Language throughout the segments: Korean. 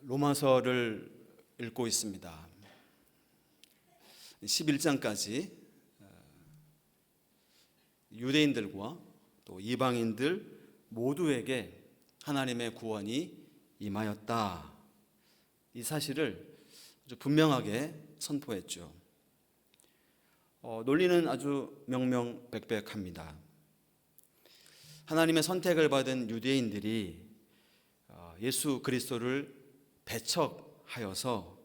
로마서를 읽고 있습니다. 11장까지 유대인들과 또 이방인들 모두에게 하나님의 구원이 임하였다. 이 사실을 아주 분명하게 선포했죠. 논리는 아주 명명백백합니다. 하나님의 선택을 받은 유대인들이 예수 그리스도를 배척하여서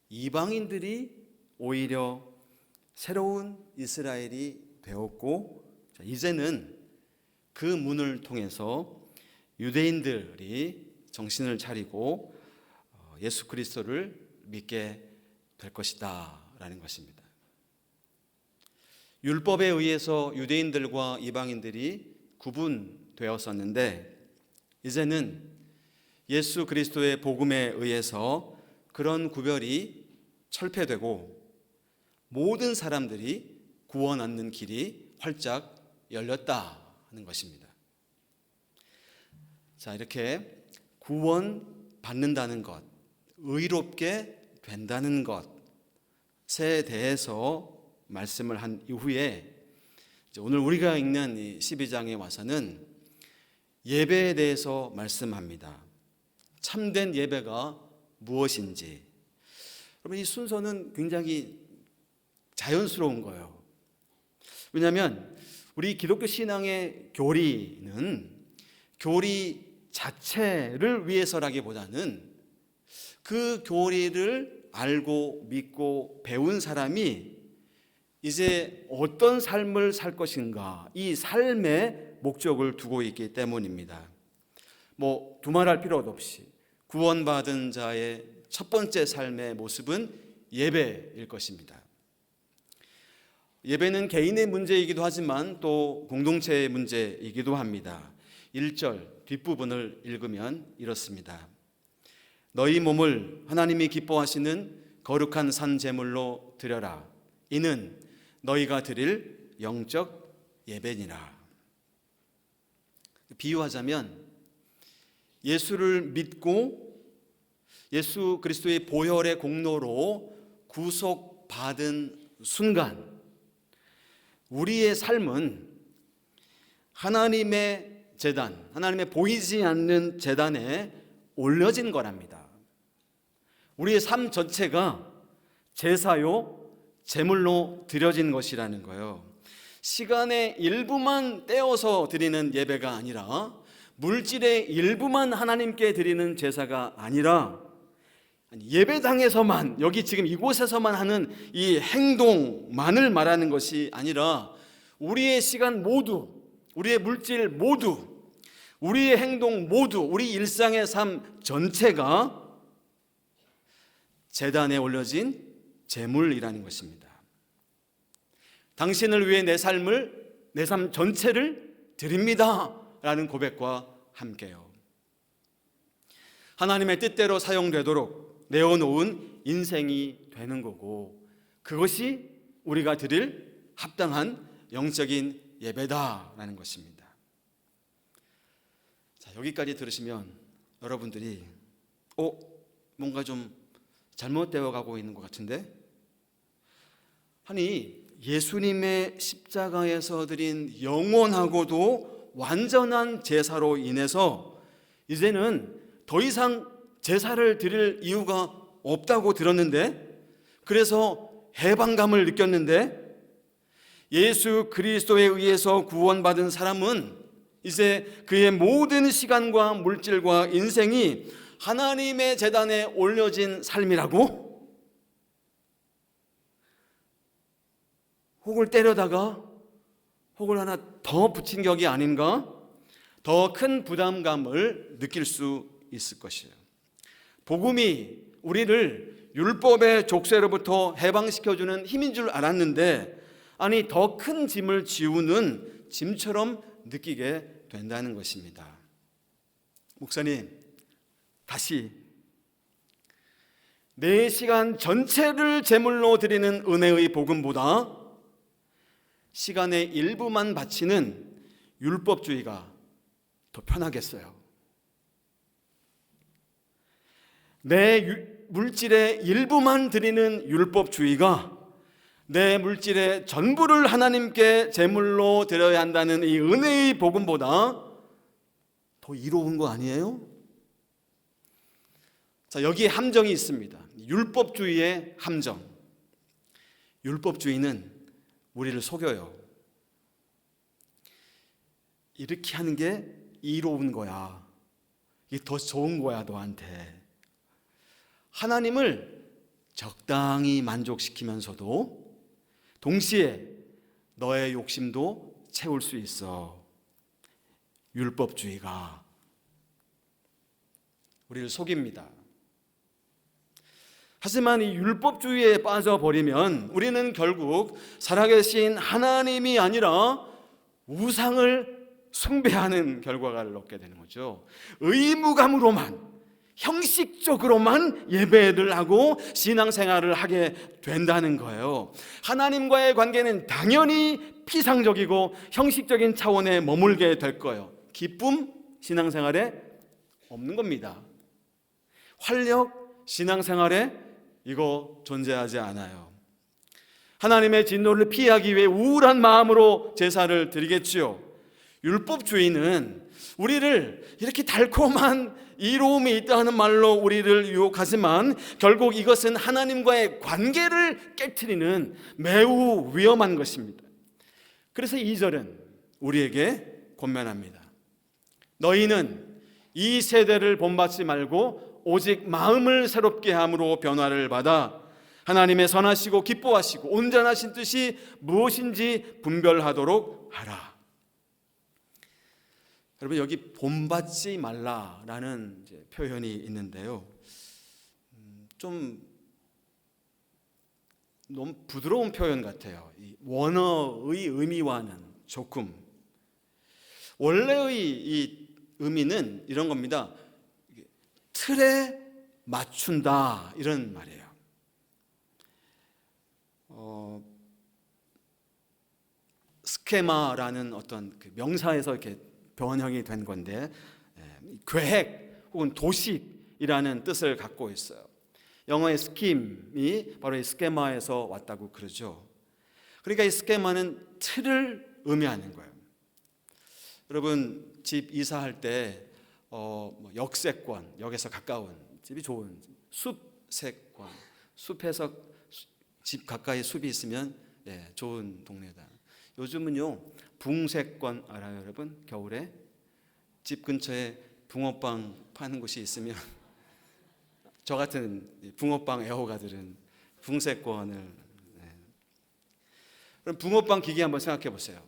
이방인들이 오히려 새로운 이스라엘이 되었고, 이제는 그 문을 통해서 유대인들이 정신을 차리고 예수 그리스도를 믿게 될 것이다 라는 것입니다. 율법에 의해서 유대인들과 이방인들이 구분되었었는데, 이제는 예수 그리스도의 복음에 의해서 그런 구별이 철폐되고 모든 사람들이 구원 얻는 길이 활짝 열렸다 하는 것입니다. 자, 이렇게 구원 받는다는 것, 의롭게 된다는 것에 대해서 말씀을 한 이후에 오늘 우리가 읽는 이 12장에 와서는 예배에 대해서 말씀합니다. 참된 예배가 무엇인지. 여러분, 이 순서는 굉장히 자연스러운 거예요. 왜냐하면 우리 기독교 신앙의 교리는 교리 자체를 위해서라기보다는 그 교리를 알고 믿고 배운 사람이 이제 어떤 삶을 살 것인가, 이 삶의 목적을 두고 있기 때문입니다. 두말할 필요도 없이 구원받은 자의 첫 번째 삶의 모습은 예배일 것입니다. 예배는 개인의 문제이기도 하지만 또 공동체의 문제이기도 합니다. 1절 뒷부분을 읽으면 이렇습니다. 너희 몸을 하나님이 기뻐하시는 거룩한 산 제물로 드려라. 이는 너희가 드릴 영적 예배니라. 비유하자면 예수를 믿고 예수 그리스도의 보혈의 공로로 구속받은 순간 우리의 삶은 하나님의 제단, 하나님의 보이지 않는 제단에 올려진 거랍니다. 우리의 삶 전체가 제사요, 제물로 드려진 것이라는 거예요. 시간의 일부만 떼어서 드리는 예배가 아니라, 물질의 일부만 하나님께 드리는 제사가 아니라, 예배당에서만, 여기 지금 이곳에서만 하는 이 행동만을 말하는 것이 아니라 우리의 시간 모두, 우리의 물질 모두, 우리의 행동 모두, 우리 일상의 삶 전체가 제단에 올려진 제물이라는 것입니다. 당신을 위해 내 삶 전체를 드립니다 라는 고백과 함께요. 하나님의 뜻대로 사용되도록 내어놓은 인생이 되는 거고, 그것이 우리가 드릴 합당한 영적인 예배다라는 것입니다. 자, 여기까지 들으시면 여러분들이 뭔가 좀 잘못되어 가고 있는 것 같은데, 아니 예수님의 십자가에서 드린 영원하고도 완전한 제사로 인해서 이제는 더 이상 제사를 드릴 이유가 없다고 들었는데, 그래서 해방감을 느꼈는데, 예수 그리스도에 의해서 구원받은 사람은 이제 그의 모든 시간과 물질과 인생이 하나님의 제단에 올려진 삶이라고? 혹을 때려다가 혹을 하나 더 붙인 격이 아닌가? 더 큰 부담감을 느낄 수 있을 것이에요. 복음이 우리를 율법의 족쇄로부터 해방시켜주는 힘인 줄 알았는데, 아니 더 큰 짐을 지우는 짐처럼 느끼게 된다는 것입니다. 목사님, 다시 내 시간 전체를 제물로 드리는 은혜의 복음보다 시간의 일부만 바치는 율법주의가 더 편하겠어요. 내 물질의 일부만 드리는 율법주의가 내 물질의 전부를 하나님께 제물로 드려야 한다는 이 은혜의 복음보다 더 이로운 거 아니에요? 자, 여기에 함정이 있습니다. 율법주의의 함정. 율법주의는 우리를 속여요. 이렇게 하는 게 이로운 거야. 이게 더 좋은 거야, 너한테. 하나님을 적당히 만족시키면서도 동시에 너의 욕심도 채울 수 있어. 율법주의가 우리를 속입니다. 하지만 이 율법주의에 빠져버리면 우리는 결국 살아계신 하나님이 아니라 우상을 숭배하는 결과를 얻게 되는 거죠. 의무감으로만, 형식적으로만 예배를 하고 신앙생활을 하게 된다는 거예요. 하나님과의 관계는 당연히 피상적이고 형식적인 차원에 머물게 될 거예요. 기쁨, 신앙생활에 없는 겁니다. 활력, 신앙생활에 이거 존재하지 않아요. 하나님의 진노를 피하기 위해 우울한 마음으로 제사를 드리겠지요. 율법주의는 우리를 이렇게 달콤한 이로움이 있다는 말로 우리를 유혹하지만 결국 이것은 하나님과의 관계를 깨트리는 매우 위험한 것입니다. 그래서 2절은 우리에게 권면합니다. 너희는 이 세대를 본받지 말고 오직 마음을 새롭게 함으로 변화를 받아 하나님의 선하시고 기뻐하시고 온전하신 뜻이 무엇인지 분별하도록 하라. 여러분, 여기 본받지 말라라는 표현이 있는데요, 좀 너무 부드러운 표현 같아요. 이 원어의 의미와는 조금. 원래의 이 의미는 이런 겁니다. 틀에 맞춘다, 이런 말이에요. 스케마라는 어떤 그 명사에서 이렇게 변형이 된 건데, 계획 혹은 도식이라는 뜻을 갖고 있어요. 영어의 스킴이 바로 이 스케마에서 왔다고 그러죠. 그러니까 이 스케마는 틀을 의미하는 거예요. 여러분, 집 이사할 때 역세권, 역에서 가까운 집이 좋은 숲세권, 숲에서 집 가까이 숲이 있으면 좋은 동네다. 요즘은요, 붕세권 알아요, 여러분? 겨울에 집 근처에 붕어빵 파는 곳이 있으면 저 같은 붕어빵 애호가들은 붕세권을. 그럼 붕어빵 기계 한번 생각해 보세요.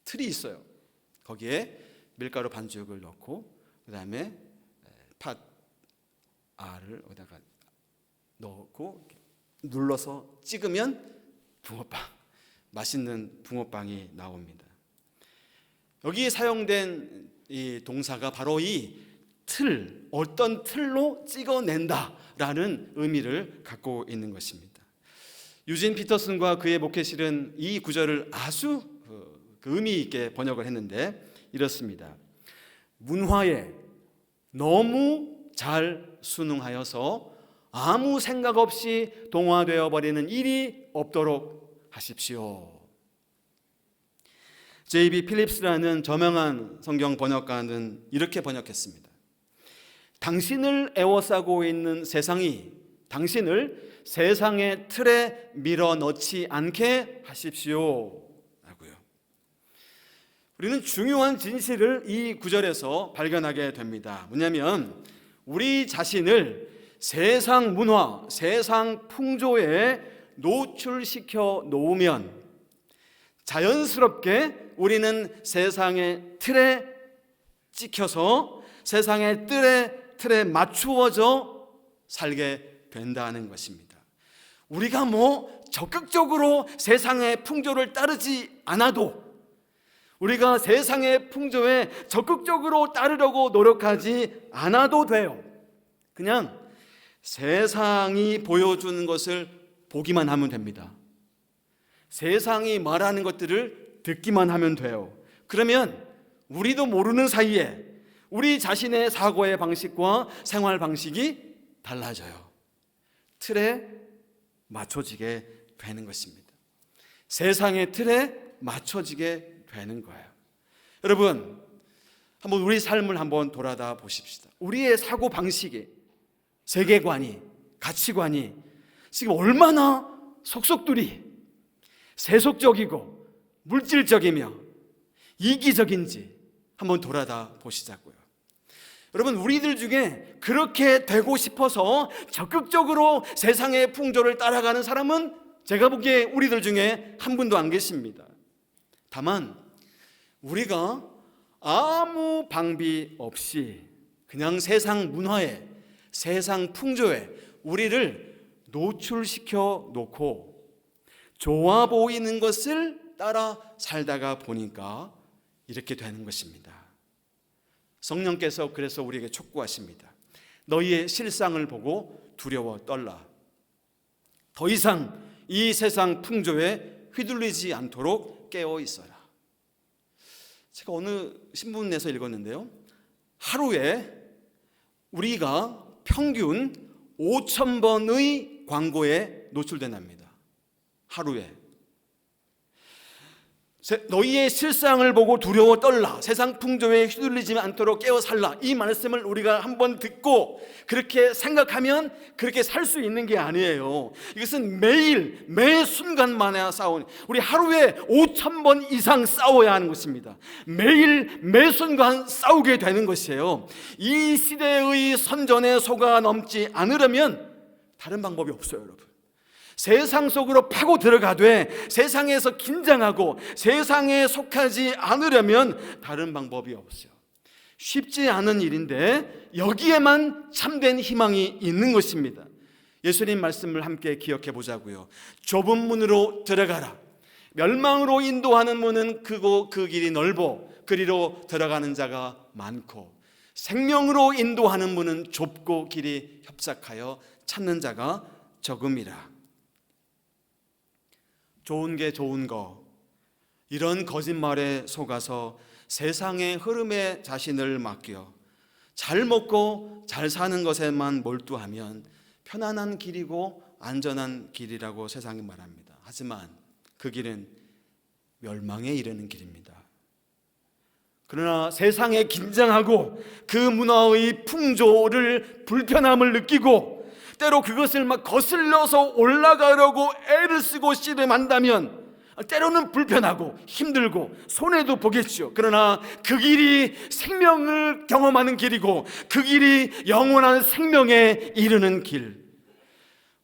틀이 있어요. 거기에 밀가루 반죽을 넣고 그 다음에 팥 알을 여기다가 넣고 눌러서 찍으면 붕어빵, 맛있는 붕어빵이 나옵니다. 여기에 사용된 이 동사가 바로 이 틀, 어떤 틀로 찍어낸다라는 의미를 갖고 있는 것입니다. 유진 피터슨과 그의 목회실은 이 구절을 아주 의미 있게 번역을 했는데 이렇습니다. 문화에 너무 잘 순응하여서 아무 생각 없이 동화되어 버리는 일이 없도록 하십시오. J.B. 필립스라는 저명한 성경 번역가는 이렇게 번역했습니다. 당신을 에워싸고 있는 세상이 당신을 세상의 틀에 밀어넣지 않게 하십시오. 우리는 중요한 진실을 이 구절에서 발견하게 됩니다. 뭐냐면 우리 자신을 세상 문화, 세상 풍조에 노출시켜 놓으면 자연스럽게 우리는 세상의 틀에 찍혀서 세상의 틀에 맞추어져 살게 된다는 것입니다. 우리가 적극적으로 세상의 풍조를 따르지 않아도, 우리가 세상의 풍조에 적극적으로 따르려고 노력하지 않아도 돼요. 그냥 세상이 보여주는 것을 보기만 하면 됩니다. 세상이 말하는 것들을 듣기만 하면 돼요. 그러면 우리도 모르는 사이에 우리 자신의 사고의 방식과 생활 방식이 달라져요. 틀에 맞춰지게 되는 것입니다. 세상의 틀에 맞춰지게 되는 거예요. 여러분, 한번 우리 삶을 한번 돌아다 보십시다. 우리의 사고 방식이, 세계관이, 가치관이 지금 얼마나 속속들이 세속적이고 물질적이며 이기적인지 한번 돌아다 보시자고요. 여러분, 우리들 중에 그렇게 되고 싶어서 적극적으로 세상의 풍조를 따라가는 사람은 제가 보기에 우리들 중에 한 분도 안 계십니다. 다만 우리가 아무 방비 없이 그냥 세상 문화에, 세상 풍조에 우리를 노출시켜 놓고 좋아 보이는 것을 따라 살다가 보니까 이렇게 되는 것입니다. 성령께서 그래서 우리에게 촉구하십니다. 너희의 실상을 보고 두려워 떨라. 더 이상 이 세상 풍조에 휘둘리지 않도록 깨어 있어라. 제가 어느 신문에서 읽었는데요, 하루에 우리가 평균 5,000번의 광고에 노출된답니다. 하루에. 너희의 실상을 보고 두려워 떨라. 세상 풍조에 휘둘리지 않도록 깨어 살라. 이 말씀을 우리가 한번 듣고 그렇게 생각하면 그렇게 살 수 있는 게 아니에요. 이것은 매일 매 순간마다 싸우는, 우리 하루에 5,000번 이상 싸워야 하는 것입니다. 매일 매 순간 싸우게 되는 것이에요. 이 시대의 선전에 속아 넘지 않으려면 다른 방법이 없어요, 여러분. 세상 속으로 파고 들어가되 세상에서 긴장하고 세상에 속하지 않으려면 다른 방법이 없어요. 쉽지 않은 일인데 여기에만 참된 희망이 있는 것입니다. 예수님 말씀을 함께 기억해 보자고요. 좁은 문으로 들어가라. 멸망으로 인도하는 문은 크고 그 길이 넓어 그리로 들어가는 자가 많고, 생명으로 인도하는 문은 좁고 길이 협착하여 찾는 자가 적음이라. 좋은 게 좋은 거, 이런 거짓말에 속아서 세상의 흐름에 자신을 맡겨 잘 먹고 잘 사는 것에만 몰두하면 편안한 길이고 안전한 길이라고 세상이 말합니다. 하지만 그 길은 멸망에 이르는 길입니다. 그러나 세상에 긴장하고 그 문화의 풍조를 불편함을 느끼고 때로 그것을 막 거슬러서 올라가려고 애를 쓰고 씨름한다면 때로는 불편하고 힘들고 손해도 보겠죠. 그러나 그 길이 생명을 경험하는 길이고 그 길이 영원한 생명에 이르는 길.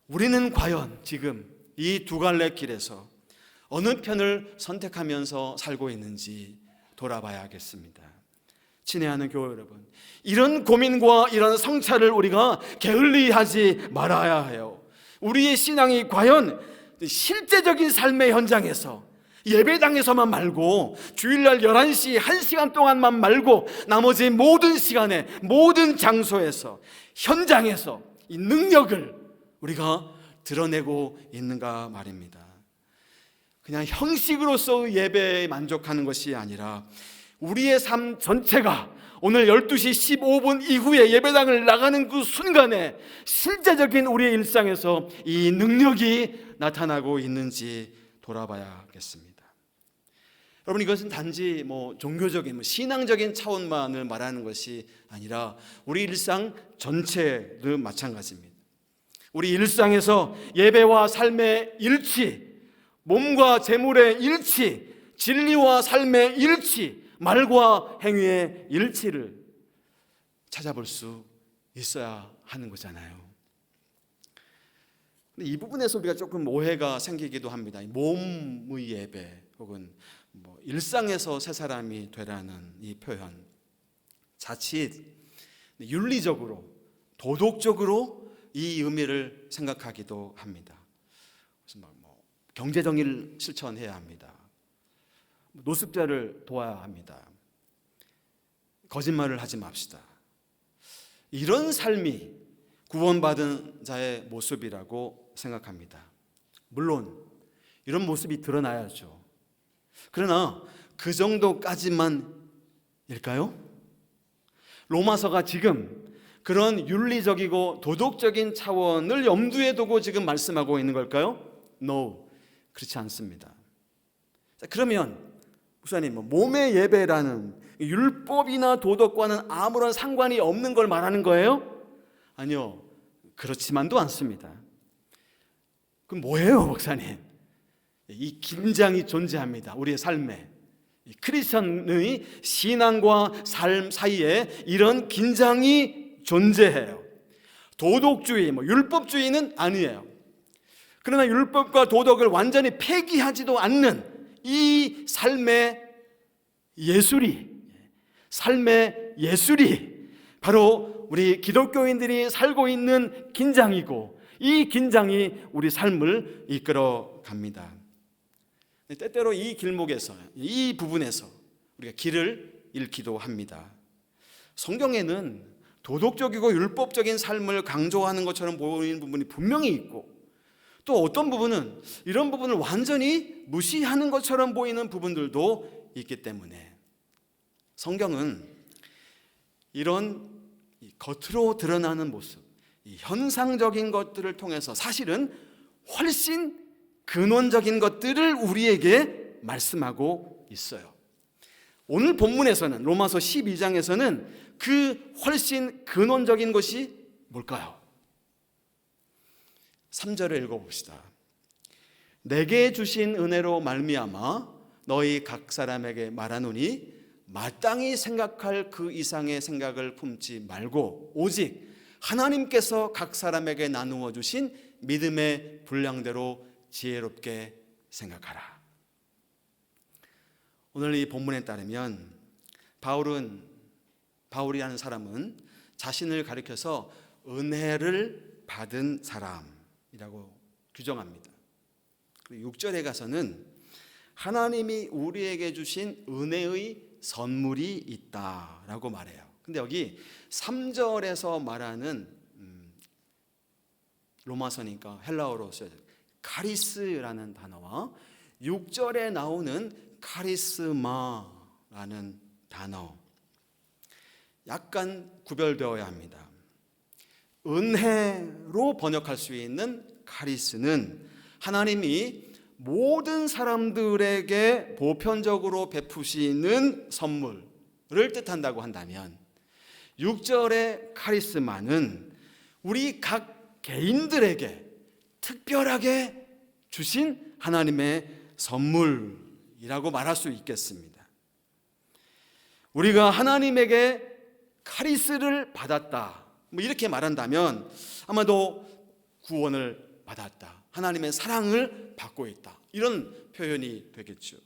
우리는 과연 지금 이 두 갈래 길에서 어느 편을 선택하면서 살고 있는지 돌아봐야겠습니다. 친애하는 교회 여러분, 이런 고민과 이런 성찰을 우리가 게을리하지 말아야 해요. 우리의 신앙이 과연 실제적인 삶의 현장에서, 예배당에서만 말고 주일날 11시 1시간 동안만 말고 나머지 모든 시간에, 모든 장소에서, 현장에서 이 능력을 우리가 드러내고 있는가 말입니다. 그냥 형식으로서 예배에 만족하는 것이 아니라 우리의 삶 전체가 오늘 12시 15분 이후에 예배당을 나가는 그 순간에 실제적인 우리의 일상에서 이 능력이 나타나고 있는지 돌아봐야겠습니다. 여러분, 이것은 단지 종교적인 신앙적인 차원만을 말하는 것이 아니라 우리 일상 전체도 마찬가지입니다. 우리 일상에서 예배와 삶의 일치, 몸과 재물의 일치, 진리와 삶의 일치, 말과 행위의 일치를 찾아볼 수 있어야 하는 거잖아요. 근데 이 부분에서 우리가 조금 오해가 생기기도 합니다. 몸의 예배 혹은 일상에서 새 사람이 되라는 이 표현, 자칫 윤리적으로, 도덕적으로 이 의미를 생각하기도 합니다. 그래서 경제 정의를 실천해야 합니다. 노숙자를 도와야 합니다. 거짓말을 하지 맙시다. 이런 삶이 구원받은 자의 모습이라고 생각합니다. 물론 이런 모습이 드러나야죠. 그러나 그 정도까지만 일까요? 로마서가 지금 그런 윤리적이고 도덕적인 차원을 염두에 두고 지금 말씀하고 있는 걸까요? No, 그렇지 않습니다. 자, 그러면 목사님, 몸의 예배라는 율법이나 도덕과는 아무런 상관이 없는 걸 말하는 거예요? 아니요, 그렇지만도 않습니다. 그럼 뭐예요, 목사님? 이 긴장이 존재합니다. 우리의 삶에. 크리스천의 신앙과 삶 사이에 이런 긴장이 존재해요. 도덕주의, 율법주의는 아니에요. 그러나 율법과 도덕을 완전히 폐기하지도 않는 이 삶의 예술이 바로 우리 기독교인들이 살고 있는 긴장이고, 이 긴장이 우리 삶을 이끌어 갑니다. 때때로 이 길목에서, 이 부분에서 우리가 길을 잃기도 합니다. 성경에는 도덕적이고 율법적인 삶을 강조하는 것처럼 보이는 부분이 분명히 있고, 또 어떤 부분은 이런 부분을 완전히 무시하는 것처럼 보이는 부분들도 있기 때문에 성경은 이런 겉으로 드러나는 모습, 이 현상적인 것들을 통해서 사실은 훨씬 근원적인 것들을 우리에게 말씀하고 있어요. 오늘 본문에서는, 로마서 12장에서는 그 훨씬 근원적인 것이 뭘까요? 3절을 읽어봅시다. 내게 주신 은혜로 말미암아 너희 각 사람에게 말하노니 마땅히 생각할 그 이상의 생각을 품지 말고 오직 하나님께서 각 사람에게 나누어 주신 믿음의 분량대로 지혜롭게 생각하라. 오늘 이 본문에 따르면 바울이라는 사람은 자신을 가리켜서 은혜를 받은 사람이라고 규정합니다. 그리고 6절에 가서는 하나님이 우리에게 주신 은혜의 선물이 있다라고 말해요. 근데 여기 3절에서 말하는 로마서니까 헬라어로 써요. 카리스라는 단어와 6절에 나오는 카리스마라는 단어, 약간 구별되어야 합니다. 은혜로 번역할 수 있는 카리스는 하나님이 모든 사람들에게 보편적으로 베푸시는 선물을 뜻한다고 한다면, 6절의 카리스마는 우리 각 개인들에게 특별하게 주신 하나님의 선물이라고 말할 수 있겠습니다. 우리가 하나님에게 카리스를 받았다, 이렇게 말한다면 아마도 구원을 받았다, 하나님의 사랑을 받고 있다, 이런 표현이 되겠죠.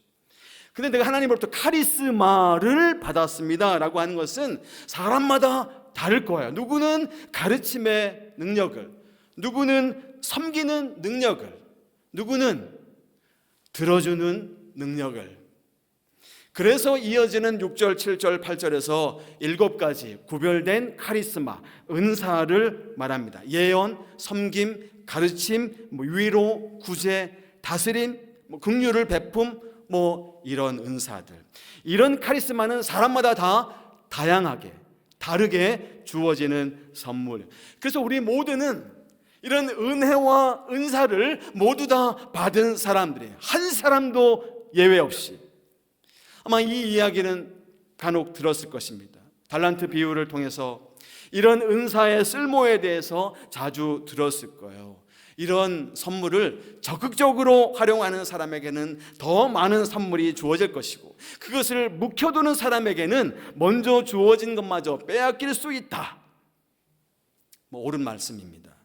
근데 내가 하나님으로부터 카리스마를 받았습니다 라고 하는 것은 사람마다 다를 거예요. 누구는 가르침의 능력을, 누구는 섬기는 능력을, 누구는 들어주는 능력을. 그래서 이어지는 6절, 7절, 8절에서 7가지 구별된 카리스마, 은사를 말합니다. 예언, 섬김, 가르침, 위로, 구제, 다스림, 긍휼을 베품, 이런 은사들. 이런 카리스마는 사람마다 다 다양하게, 다르게 주어지는 선물. 그래서 우리 모두는 이런 은혜와 은사를 모두 다 받은 사람들이에요. 한 사람도 예외 없이. 아마 이 이야기는 간혹 들었을 것입니다. 달란트 비유를 통해서 이런 은사의 쓸모에 대해서 자주 들었을 거예요. 이런 선물을 적극적으로 활용하는 사람에게는 더 많은 선물이 주어질 것이고, 그것을 묵혀두는 사람에게는 먼저 주어진 것마저 빼앗길 수 있다. 옳은 말씀입니다.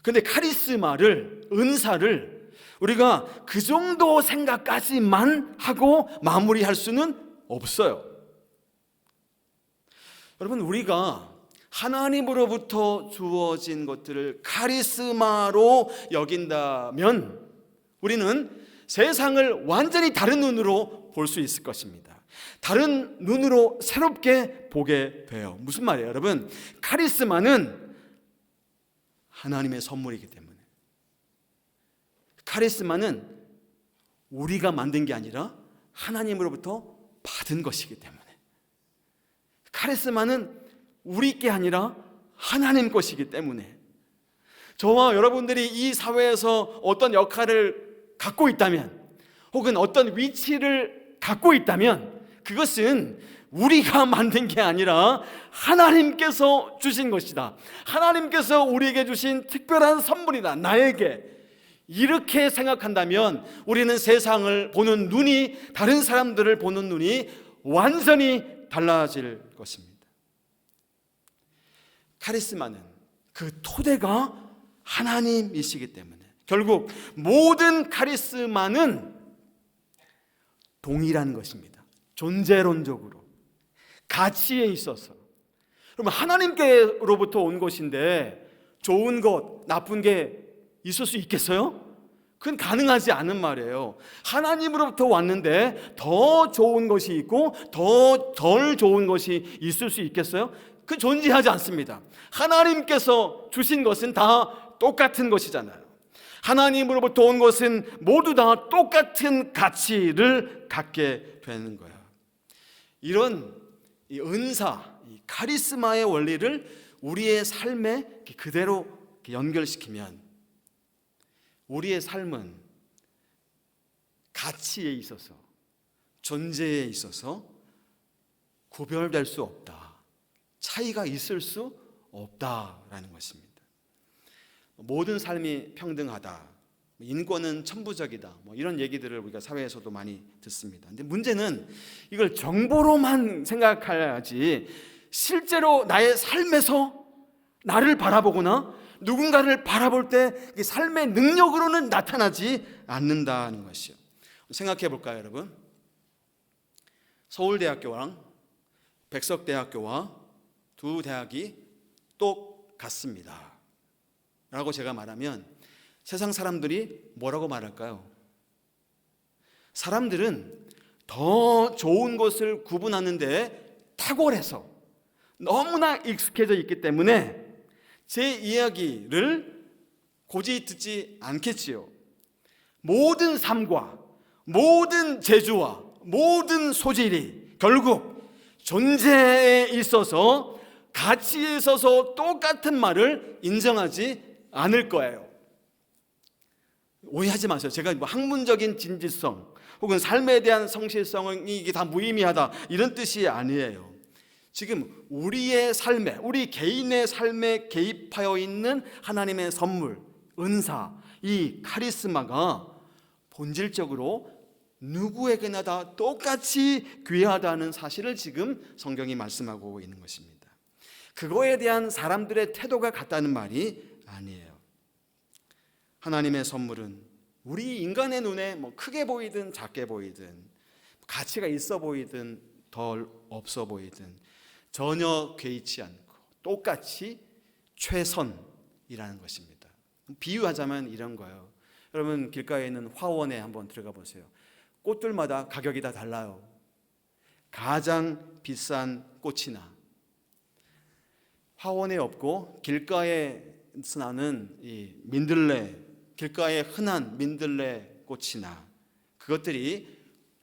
그런데 카리스마를, 은사를 우리가 그 정도 생각까지만 하고 마무리할 수는 없어요. 여러분, 우리가 하나님으로부터 주어진 것들을 카리스마로 여긴다면 우리는 세상을 완전히 다른 눈으로 볼 수 있을 것입니다. 다른 눈으로 새롭게 보게 돼요. 무슨 말이에요, 여러분? 카리스마는 하나님의 선물이기 때문에, 카리스마는 우리가 만든 게 아니라 하나님으로부터 받은 것이기 때문에, 카리스마는 우리 게 아니라 하나님 것이기 때문에 저와 여러분들이 이 사회에서 어떤 역할을 갖고 있다면 혹은 어떤 위치를 갖고 있다면 그것은 우리가 만든 게 아니라 하나님께서 주신 것이다. 하나님께서 우리에게 주신 특별한 선물이다. 나에게. 이렇게 생각한다면 우리는 세상을 보는 눈이, 다른 사람들을 보는 눈이 완전히 달라질 것입니다. 카리스마는 그 토대가 하나님이시기 때문에 결국 모든 카리스마는 동일한 것입니다. 존재론적으로, 가치에 있어서. 그러면 하나님께로부터 온 것인데 좋은 것, 나쁜 게 있을 수 있겠어요? 그건 가능하지 않은 말이에요. 하나님으로부터 왔는데 더 좋은 것이 있고 더 덜 좋은 것이 있을 수 있겠어요? 그 존재하지 않습니다. 하나님께서 주신 것은 다 똑같은 것이잖아요. 하나님으로부터 온 것은 모두 다 똑같은 가치를 갖게 되는 거예요. 이런 이 은사, 이 카리스마의 원리를 우리의 삶에 그대로 연결시키면 우리의 삶은 가치에 있어서, 존재에 있어서 구별될 수 없다, 차이가 있을 수 없다라는 것입니다. 모든 삶이 평등하다, 인권은 천부적이다, 이런 얘기들을 우리가 사회에서도 많이 듣습니다. 근데 문제는 이걸 정보로만 생각해야지 실제로 나의 삶에서 나를 바라보거나 누군가를 바라볼 때 삶의 능력으로는 나타나지 않는다는 것이요. 생각해 볼까요, 여러분? 서울대학교랑 백석대학교와 두 대학이 똑같습니다 라고 제가 말하면 세상 사람들이 뭐라고 말할까요? 사람들은 더 좋은 것을 구분하는데 탁월해서 너무나 익숙해져 있기 때문에 제 이야기를 고지 듣지 않겠지요. 모든 삶과 모든 재주와 모든 소질이 결국 존재에 있어서, 가치에 있어서 똑같은 말을 인정하지 않을 거예요. 오해하지 마세요. 제가 학문적인 진지성 혹은 삶에 대한 성실성이 이게 다 무의미하다 이런 뜻이 아니에요. 지금 우리의 삶에, 우리 개인의 삶에 개입하여 있는 하나님의 선물, 은사, 이 카리스마가 본질적으로 누구에게나 다 똑같이 귀하다는 사실을 지금 성경이 말씀하고 있는 것입니다. 그거에 대한 사람들의 태도가 같다는 말이 아니에요. 하나님의 선물은 우리 인간의 눈에 크게 보이든 작게 보이든, 가치가 있어 보이든 덜 없어 보이든 전혀 개의치 않고 똑같이 최선이라는 것입니다. 비유하자면 이런 거예요. 여러분 길가에 있는 화원에 한번 들어가 보세요. 꽃들마다 가격이 다 달라요. 가장 비싼 꽃이나 화원에 없고 길가에 나는 이 민들레, 길가에 흔한 민들레 꽃이나 그것들이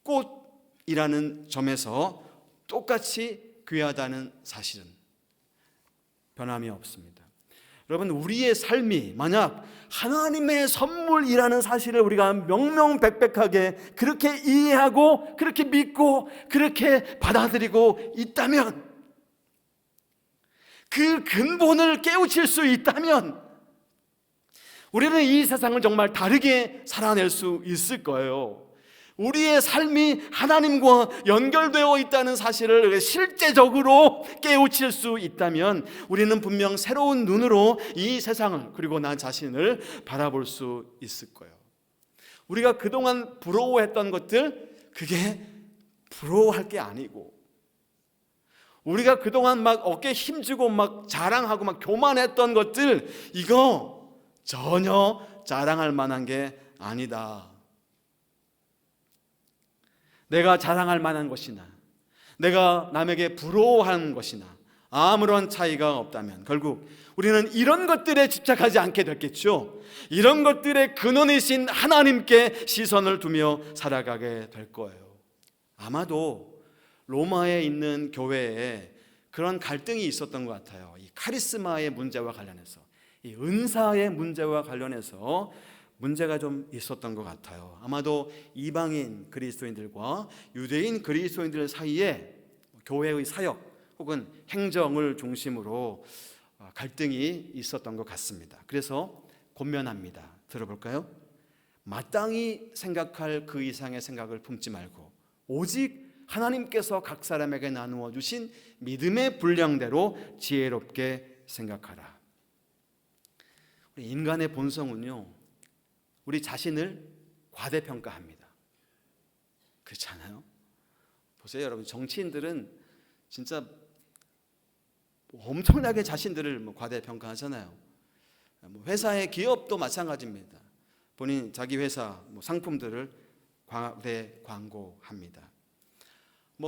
꽃이라는 점에서 똑같이 귀하다는 사실은 변함이 없습니다. 여러분 우리의 삶이 만약 하나님의 선물이라는 사실을 우리가 명명백백하게 그렇게 이해하고 그렇게 믿고 그렇게 받아들이고 있다면, 그 근본을 깨우칠 수 있다면 우리는 이 세상을 정말 다르게 살아낼 수 있을 거예요. 우리의 삶이 하나님과 연결되어 있다는 사실을 실제적으로 깨우칠 수 있다면 우리는 분명 새로운 눈으로 이 세상을 그리고 나 자신을 바라볼 수 있을 거예요. 우리가 그동안 부러워했던 것들, 그게 부러워할 게 아니고, 우리가 그동안 막 어깨에 힘주고 막 자랑하고 막 교만했던 것들, 이거 전혀 자랑할 만한 게 아니다. 내가 자랑할 만한 것이나 내가 남에게 부러워하는 것이나 아무런 차이가 없다면 결국 우리는 이런 것들에 집착하지 않게 됐겠죠. 이런 것들의 근원이신 하나님께 시선을 두며 살아가게 될 거예요. 아마도 로마에 있는 교회에 그런 갈등이 있었던 것 같아요. 이 카리스마의 문제와 관련해서, 이 은사의 문제와 관련해서 문제가 좀 있었던 것 같아요. 아마도 이방인 그리스도인들과 유대인 그리스도인들 사이에 교회의 사역 혹은 행정을 중심으로 갈등이 있었던 것 같습니다. 그래서 권면합니다. 들어볼까요? 마땅히 생각할 그 이상의 생각을 품지 말고 오직 하나님께서 각 사람에게 나누어 주신 믿음의 분량대로 지혜롭게 생각하라. 우리 인간의 본성은요, 우리 자신을 과대평가합니다. 그렇지 않아요? 보세요, 여러분. 정치인들은 진짜 엄청나게 자신들을 과대평가하잖아요. 회사의 기업도 마찬가지입니다. 본인 자기 회사 상품들을 과대 광고합니다.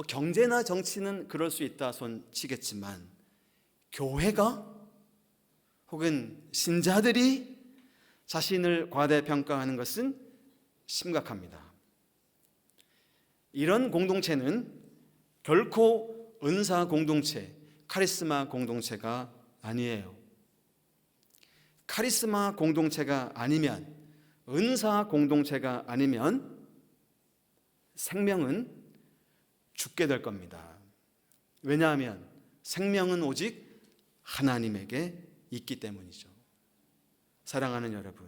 경제나 정치는 그럴 수 있다 손 치겠지만, 교회가 혹은 신자들이 자신을 과대평가하는 것은 심각합니다. 이런 공동체는 결코 은사 공동체, 카리스마 공동체가 아니에요. 카리스마 공동체가 아니면, 은사 공동체가 아니면 생명은 죽게 될 겁니다. 왜냐하면 생명은 오직 하나님에게 있기 때문이죠. 사랑하는 여러분,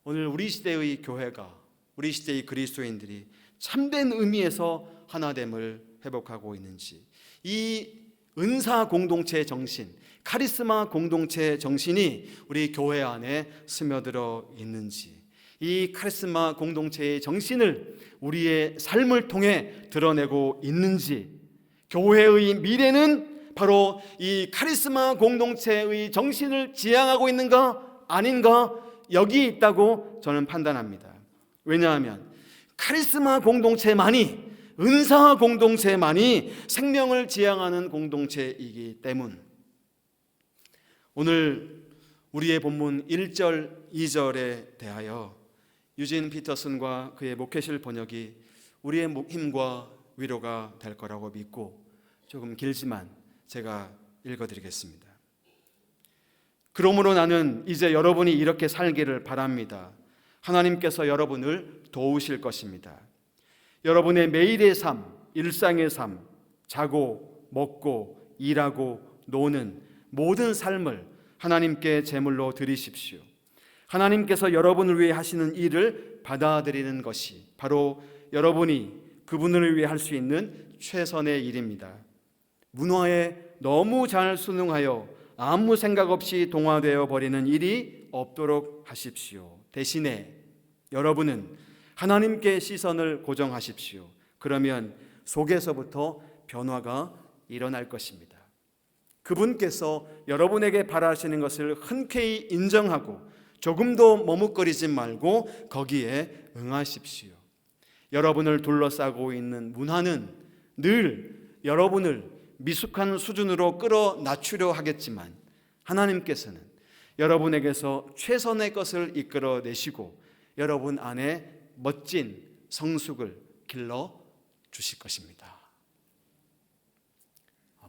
오늘 우리 시대의 교회가, 우리 시대의 그리스도인들이 참된 의미에서 하나됨을 회복하고 있는지, 이 은사 공동체의 정신, 카리스마 공동체의 정신이 우리 교회 안에 스며들어 있는지, 이 카리스마 공동체의 정신을 우리의 삶을 통해 드러내고 있는지, 교회의 미래는 바로 이 카리스마 공동체의 정신을 지향하고 있는가 아닌가, 여기에 있다고 저는 판단합니다. 왜냐하면 카리스마 공동체만이, 은사 공동체만이 생명을 지향하는 공동체이기 때문. 오늘 우리의 본문 1절, 2절에 대하여 유진 피터슨과 그의 목회실 번역이 우리의 힘과 위로가 될 거라고 믿고 조금 길지만 제가 읽어드리겠습니다. 그러므로 나는 이제 여러분이 이렇게 살기를 바랍니다. 하나님께서 여러분을 도우실 것입니다. 여러분의 매일의 삶, 일상의 삶, 자고 먹고 일하고 노는 모든 삶을 하나님께 제물로 드리십시오. 하나님께서 여러분을 위해 하시는 일을 받아들이는 것이 바로 여러분이 그분을 위해 할 수 있는 최선의 일입니다. 문화에 너무 잘 순응하여 아무 생각 없이 동화되어 버리는 일이 없도록 하십시오. 대신에 여러분은 하나님께 시선을 고정하십시오. 그러면 속에서부터 변화가 일어날 것입니다. 그분께서 여러분에게 바라시는 것을 흔쾌히 인정하고 조금도 머뭇거리지 말고 거기에 응하십시오. 여러분을 둘러싸고 있는 문화는 늘 여러분을 미숙한 수준으로 끌어낮추려 하겠지만, 하나님께서는 여러분에게서 최선의 것을 이끌어내시고 여러분 안에 멋진 성숙을 길러 주실 것입니다.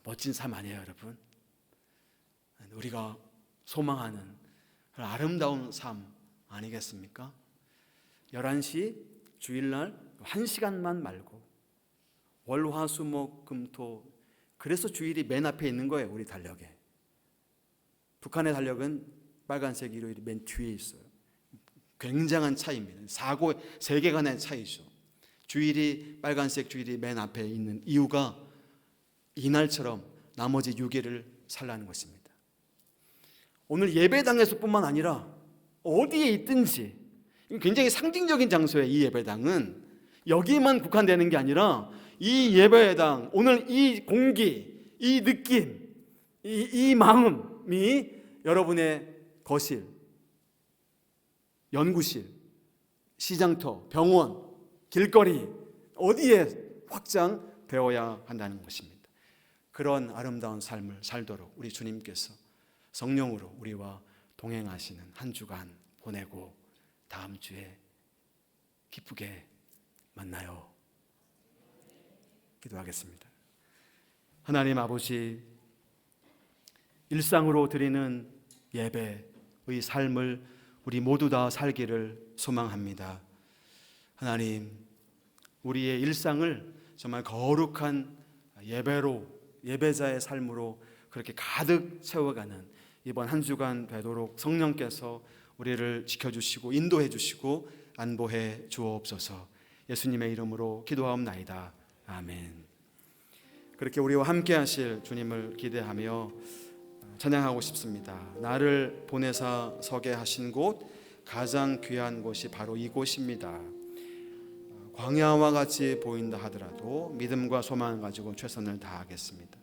멋진 삶 아니에요, 여러분? 우리가 소망하는 아름다운 삶 아니겠습니까? 11시 주일날 1시간만 말고 월, 화, 수, 목, 금, 토, 그래서 주일이 맨 앞에 있는 거예요, 우리 달력에. 북한의 달력은 빨간색 일요일이 맨 뒤에 있어요. 굉장한 차이입니다. 사고 세계관의 차이죠. 주일이, 빨간색 주일이 맨 앞에 있는 이유가 이날처럼 나머지 6일을 살라는 것입니다. 오늘 예배당에서뿐만 아니라 어디에 있든지, 굉장히 상징적인 장소에 이 예배당은 여기에만 국한되는 게 아니라 이 예배당, 오늘 이 공기, 이 느낌, 이 마음이 여러분의 거실, 연구실, 시장터, 병원, 길거리 어디에 확장되어야 한다는 것입니다. 그런 아름다운 삶을 살도록 우리 주님께서 성령으로 우리와 동행하시는 한 주간 보내고 다음 주에 기쁘게 만나요. 기도하겠습니다. 하나님 아버지, 일상으로 드리는 예배의 삶을 우리 모두 다 살기를 소망합니다. 하나님, 우리의 일상을 정말 거룩한 예배로, 예배자의 삶으로 그렇게 가득 채워가는 이번 한 주간 되도록 성령께서 우리를 지켜주시고 인도해 주시고 안보해 주옵소서. 예수님의 이름으로 기도하옵나이다. 아멘. 그렇게 우리와 함께 하실 주님을 기대하며 찬양하고 싶습니다. 나를 보내사 서게 하신 곳, 가장 귀한 곳이 바로 이곳입니다. 광야와 같이 보인다 하더라도 믿음과 소망을 가지고 최선을 다하겠습니다.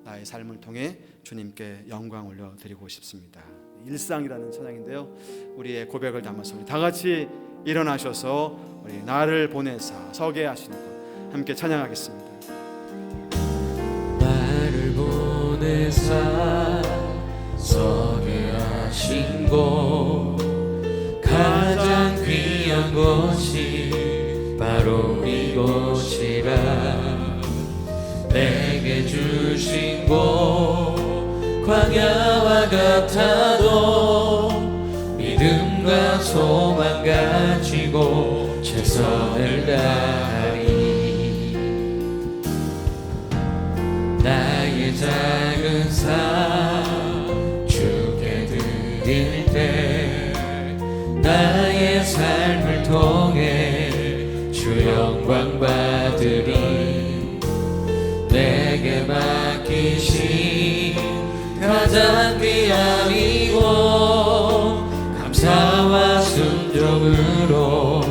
나의 삶을 통해 주님께 영광 올려드리고 싶습니다. 일상이라는 찬양인데요, 우리의 고백을 담아서 우리 다 같이 일어나셔서 우리 나를 보내사 서게 하신 곳 함께 찬양하겠습니다. 나를 보내사 서게 하신 곳, 가장 귀한 곳이 바로 이곳이라. 내게 주신 곳 광야와 같아도 믿음과 소망 가지고 최선을 다하리. 나의 작은 삶 주께 드릴 때 나의 삶을 통해 주 영광 받으리. 내게 맡기신 가장 귀한 이곳, 감사와 순종으로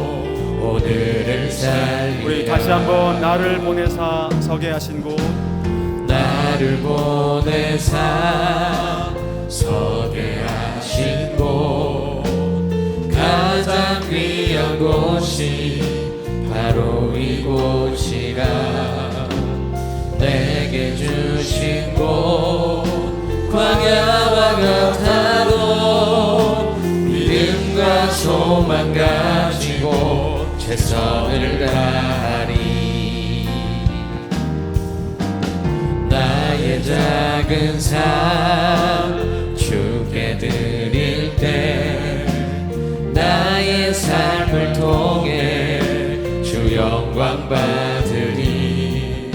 오늘을 살리라. 우리 다시 한번 나를 보내사 서게 하신 곳, 나를 보내사 서게 하신 곳, 가장 귀한 곳이 바로 이곳이라. 내게 주신 곳 광야와 같아도 믿음과 소망 가지고 최선을 다하리. 나의 작은 삶 주께 드릴 때 나의 삶을 통해 주 영광 받으리.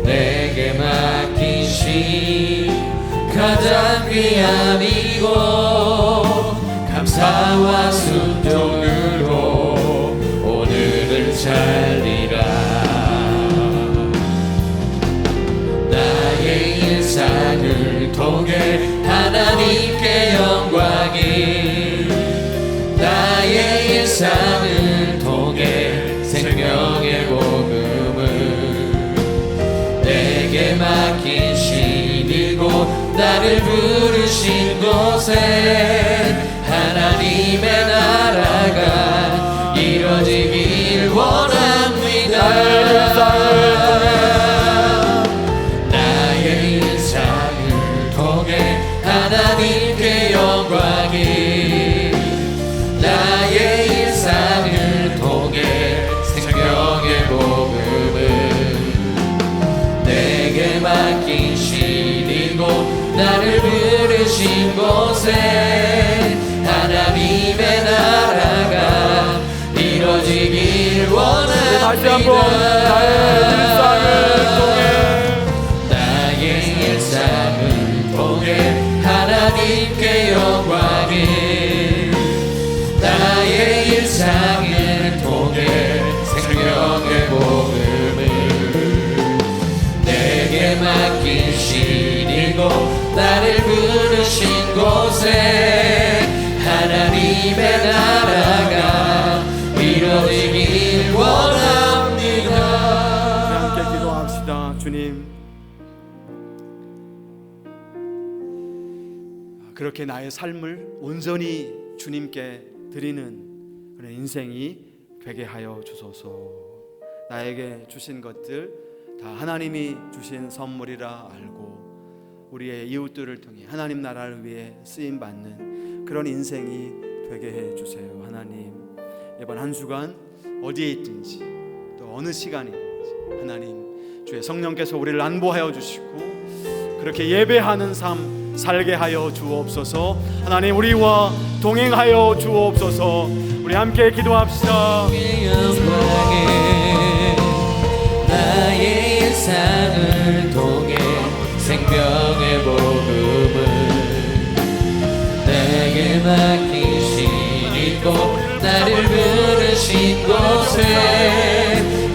내게 맡기신 가장 귀한 이곳, 감사와 순종으로 오늘을 살리라. 나의 일상을 통해 하나님께 영광이, 나의 일상을 통해 생명의 복음을 내게 맡기신 이곳, 나를 부르신 곳에 하나님의 나라가 이뤄지길 원합니다. 나의 일상을 통해 하나님께 영광이, 나의 일상을 통해 생명의 복음을 내게 맡기신 이곳, 나를 부르신 곳에 하나님의 나라가 이뤄지길 원합니다. 다시 한번 나의 일상을 통해 하나님께 영광이, 나의 일상을 통해 생명의 복음을 내게 맡기신 이곳, 나를 부르신 곳에 하나님의 나라가 이루어지길 원합니다. 함께 기도합시다. 주님, 그렇게 나의 삶을 온전히 주님께 드리는 그런 인생이 되게 하여 주소서. 나에게 주신 것들 다 하나님이 주신 선물이라 알고 우리의 이웃들을 통해 하나님 나라를 위해 쓰임받는 그런 인생이 되게 해주세요. 하나님, 이번 한 주간 어디에 있든지 또 어느 시간이든지 하나님 주의 성령께서 우리를 안보하여 주시고 그렇게 예배하는 삶, 살게 하여 주옵소서. 하나님, 우리와 동행하여 주옵소서. 우리 함께 기도합시다. 영광에 나의 일상을 통해 생명의 복음을 내게 맡기신 이곳, 나를 부르신 곳에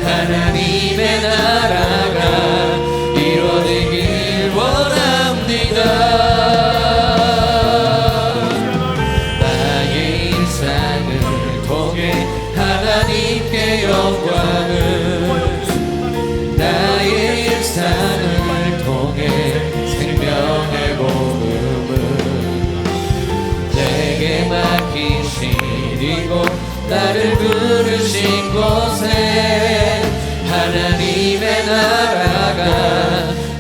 하나님의 나라가 이루어지길 원합니다. 나의 일상을 통해 하나님께 영광을, 나의 일상을 통해 생명의 복음을 내게 맡기신 이곳, 나를 부르신 곳에 하나님의 나라가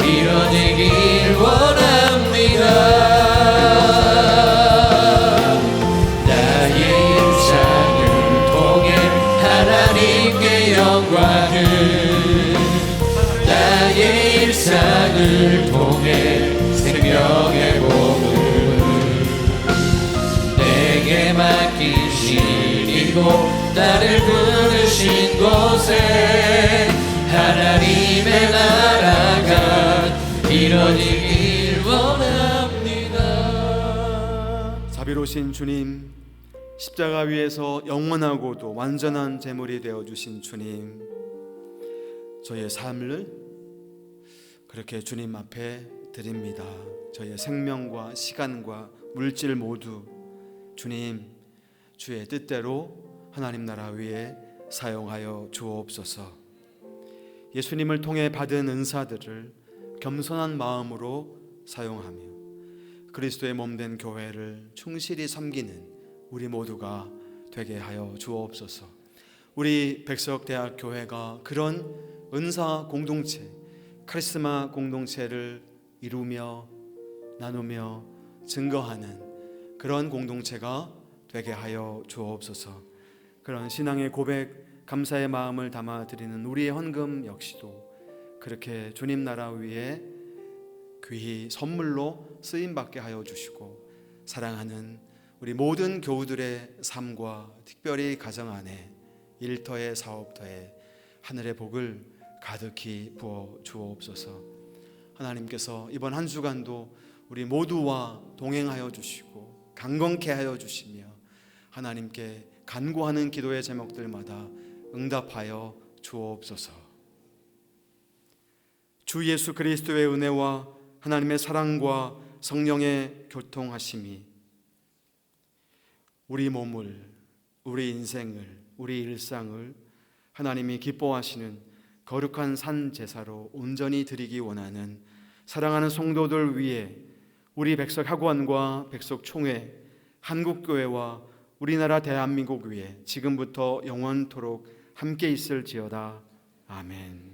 이루어지길 원합니다. 나의 일상을 통해 하나님께 영광을, 나의 일상을 통해 생명의 복음을 내게 맡기신 이곳, 나를 부르신 곳에 하나님의 나라가 이루어지길 원합니다. 자비로우신 주님, 십자가 위에서 영원하고도 완전한 제물이 되어주신 주님, 저의 삶을 그렇게 주님 앞에 드립니다. 저의 생명과 시간과 물질 모두 주님, 주의 뜻대로 하나님 나라 위에 사용하여 주옵소서. 예수님을 통해 받은 은사들을 겸손한 마음으로 사용하며 그리스도의 몸된 교회를 충실히 섬기는 우리 모두가 되게 하여 주옵소서. 우리 백석대학교회가 그런 은사 공동체, 카리스마 공동체를 이루며 나누며 증거하는 그런 공동체가 되게 하여 주옵소서. 그런 신앙의 고백, 감사의 마음을 담아 드리는 우리의 헌금 역시도 그렇게 주님 나라 위에 귀히 선물로 쓰임받게 하여 주시고, 사랑하는 우리 모든 교우들의 삶과 특별히 가정 안에 일터에 사업터에 하늘의 복을 가득히 부어 주옵소서. 하나님께서 이번 한 주간도 우리 모두와 동행하여 주시고 강건케 하여 주시며 하나님께 간구하는 기도의 제목들마다 응답하여 주옵소서. 주 예수 그리스도의 은혜와 하나님의 사랑과 성령의 교통하심이 우리 몸을, 우리 인생을, 우리 일상을 하나님이 기뻐하시는 거룩한 산 제사로 온전히 드리기 원하는 사랑하는 성도들 위해 우리 백석학원과 백석총회, 한국교회와 우리나라 대한민국 위에 지금부터 영원토록 함께 있을지어다. 아멘.